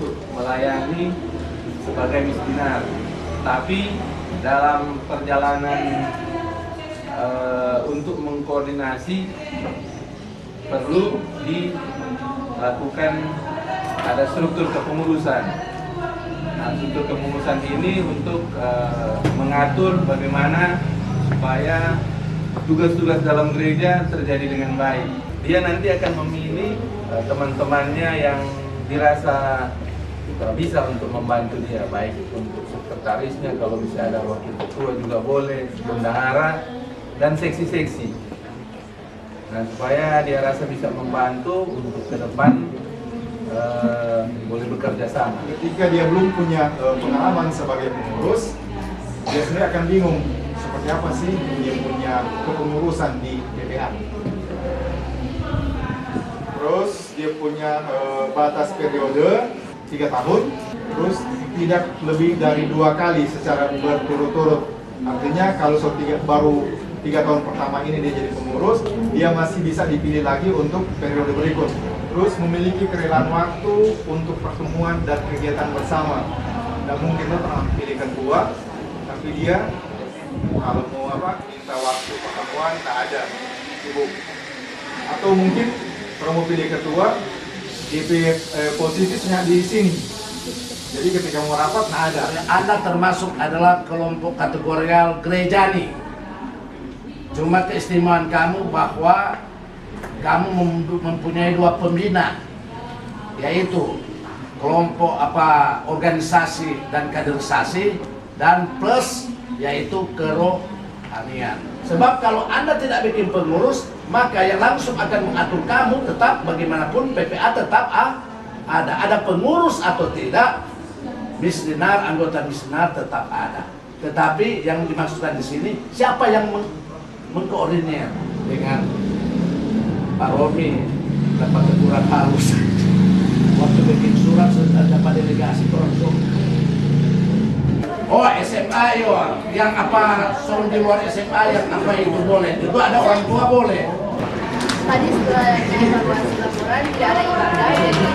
untuk melayani sebagai misdinar. Tapi dalam perjalanan untuk mengkoordinasi perlu dilakukan ada struktur kepengurusan. Nah, struktur kepengurusan ini untuk mengatur bagaimana supaya tugas-tugas dalam gereja terjadi dengan baik. Dia nanti akan memilih teman-temannya yang dirasa bisa untuk membantu dia, baik untuk sekretarisnya, kalau bisa ada wakil ketua juga boleh, bendahara, dan seksi-seksi. Nah, supaya dia rasa bisa membantu untuk ke depan boleh bekerja sama. Ketika dia belum punya pengalaman sebagai pengurus, dia sendiri akan bingung seperti apa sih dia punya kepengurusan di PPA. Terus dia punya batas periode 3 tahun, terus tidak lebih dari 2 kali secara berturut-turut. Artinya kalau baru 3 tahun pertama ini dia jadi pengurus, dia masih bisa dipilih lagi untuk periode berikut. Terus memiliki kerelaan waktu untuk pertemuan dan kegiatan bersama. Dan mungkin dia pernah pilih ketua, tapi dia kalau mau minta waktu pertemuan tak ada, sibuk. Atau mungkin kalau mau pilih ketua, posisinya di sini. Jadi ketika mau rapat, nah ada. Anda termasuk adalah kelompok kategorial gerejani. Cuma keistimewaan kamu bahwa kamu mempunyai 2 pembina, yaitu kelompok organisasi dan kaderisasi, dan plus yaitu kerohanian. Sebab kalau Anda tidak bikin pengurus, maka yang langsung akan mengatur kamu tetap bagaimanapun PPA tetap ada pengurus atau tidak, misdinar, anggota misdinar tetap ada. Tetapi yang dimaksudkan di sini, siapa yang mengkoordinir dengan Pak Romi dapat teguran halus waktu bikin surat dapat delegasi ke orang tua. Oh, SMA yo, yang soal di luar SMA yang itu boleh, itu ada orang tua boleh. Tadi setelah evaluasi laporan tidak ada ibadah, jadi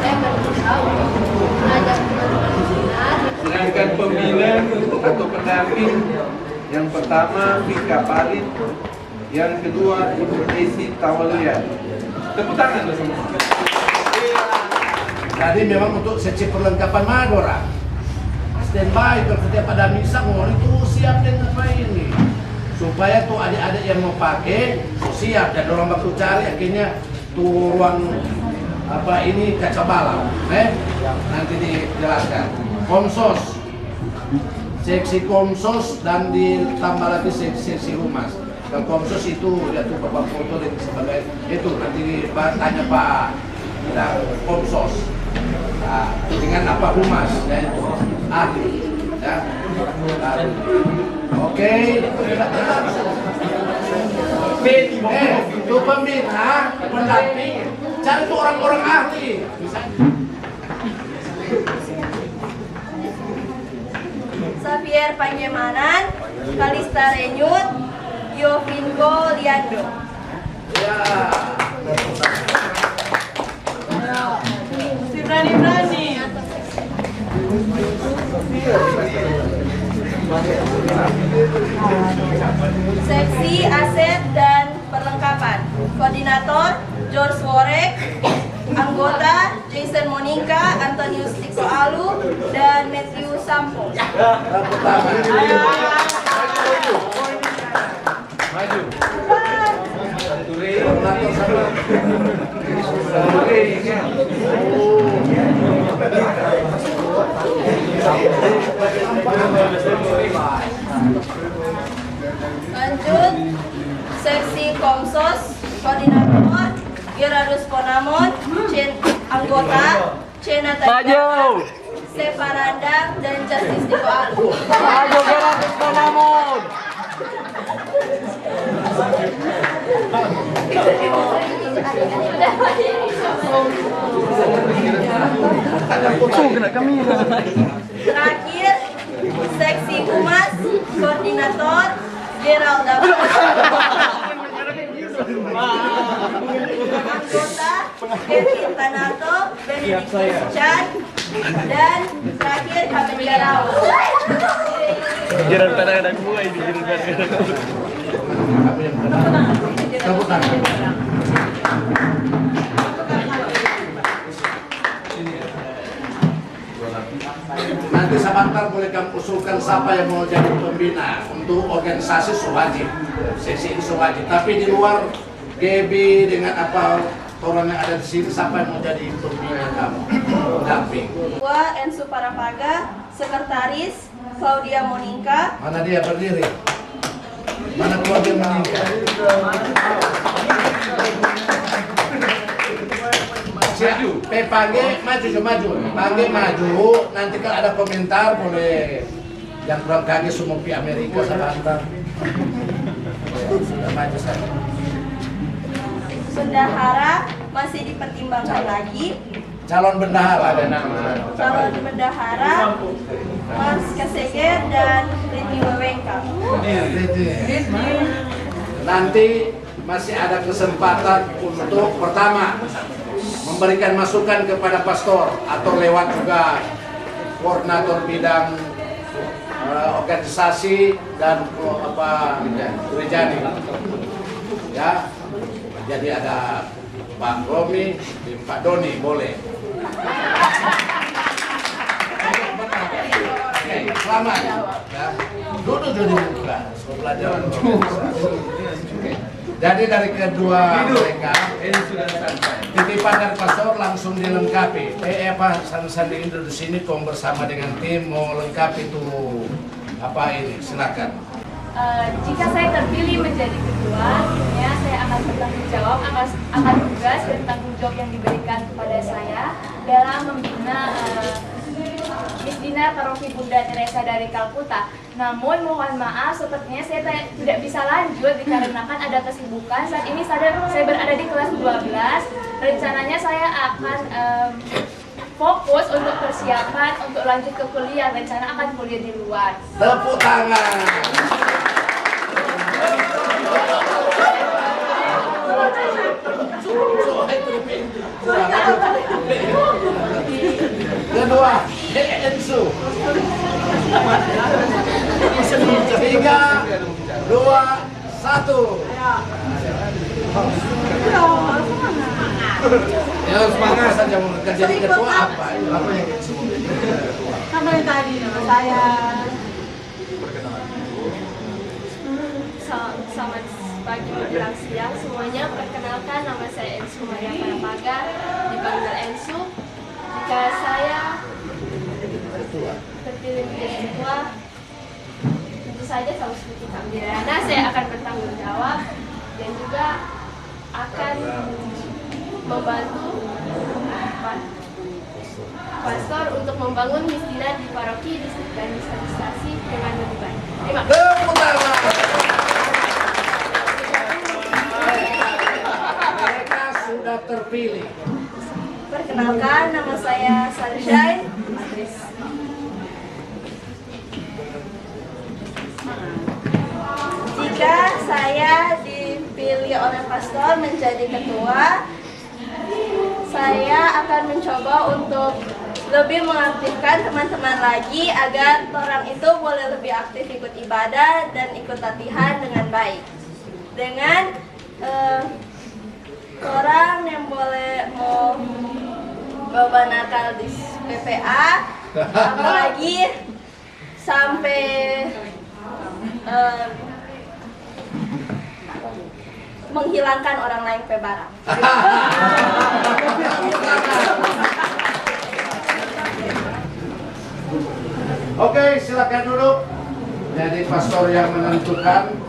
saya berusaha untuk mengajak teman-teman misdinar. Sedangkan pembina atau pendamping yang pertama Vika Palit, yang kedua Ibu Desi Tawaluya. Tepuk tangan semua. Jadi memang untuk sesi perlengkapan Madora. Standby kalau setiap ada misa mau itu siap dengan apa ini. Supaya tuh adik-adik yang mau pakai siap, dan orang bakal cari akhirnya tuh ruang ini kaca balau. Nanti dijelaskan. Komsos, seksi komsos, dan ditambah lagi seksi humas. Dan komsos itu ya tuh bapak foto dan sebagai itu nanti tanya Pak dan komsos. Nah, dengan humas ya itu ahli ya. Oke. Itu pembina, pendamping, cari tuh orang-orang ahli. Xavier Panyemanan, Kalista Renyut, Yovinko Liando. Ya. Si berani-berani. Seksi aset dan perlengkapan. Koordinator George Worek, anggota Jason Monica, Antonius Tiko Alu, dan Matthew Sampo. Maju. Lanjut, seksi Komsos, koordinator Gerardus Ponamon, anggota Cena Tajam, Separandang, dan Justice Tiko Alu. Maju Gerardus Ponamon. Terakhir, seksi humas, koordinator Geralda, anggota Kevin Tanato, Benedict Chan, Dan terakhir kami berau. Jiran kadang-kadang gua ini, jiran kadang-kadang. Tepuk tangan. Nanti sebentar boleh kamu usulkan siapa yang mau jadi pembina untuk organisasi wajib, sesi ini wajib. Tapi di luar GB dengan apa orang yang ada di sini, siapa yang mau jadi pembina kamu? Damping. Ketua Ensu Parapaga, Sekretaris Claudia Monika. Mana dia berdiri? Mana Claudia Monika? Maju. Panggil maju. Nanti kalau ada komentar boleh yang kurang kaget semua pi Amerika sebentar. Sudah maju saja. Bendahara masih dipertimbangkan lagi. Calon bendahara ada Calon bendahara Mas Kaseger dan Riti Wewengka. Nanti masih ada kesempatan untuk pertama memberikan masukan kepada pastor atau lewat juga koordinator bidang organisasi dan gereja ini. Ya, jadi ada Pak Romi, Pak Doni boleh. Oke, selamat. Ya. Duduk jadi buka, pelajaran organisasi. Jadi dari kedua mereka, Ini sudah sampai. titipan dari pastor langsung dilengkapi. Sandi Indro di sini kom bersama dengan tim mau lengkapi tuh apa ini, silakan. Jika saya terpilih menjadi ketua, ya saya akan bertanggung jawab akan tugas dan tanggung jawab yang diberikan kepada saya dalam membina Miss Dina Paroki Bunda Teresa dari Kalkuta. Namun mohon maaf, sepertinya saya tidak bisa lanjut dikarenakan ada kesibukan. Saat ini saya berada di kelas 12. Rencananya saya akan fokus untuk persiapan untuk lanjut ke kuliah. Rencana akan kuliah di luar. Tepuk tangan. Kedua, Ensu. 3, 2, 1. Ya semangat saja mau jadi ketua apa? Apa yang Ensu? Sama yang tadi nama saya. Selamat pagi menjelang siang semuanya. Perkenalkan, nama saya Ensu Maria Parapaga, dipanggil Ensu. Jika saya terpilih menjadi ketua, tentu saja sama seperti Kak Mirana, saya akan bertanggung jawab dan juga akan membantu pastor untuk membangun Miss Dina di paroki dan administrasi dengan lebih baik. Terima kasih. Tepuk tangan. Mereka sudah terpilih. Perkenalkan, nama saya Sunshine. Jika saya dipilih oleh pastor menjadi ketua, saya akan mencoba untuk lebih mengaktifkan teman-teman lagi agar orang itu boleh lebih aktif ikut ibadah dan ikut latihan dengan baik. Dengan orang yang boleh mau bawa nakal di PPA, apalagi sampai menghilangkan orang lain ke barang. Oke, silakan duduk. Jadi pastor yang menentukan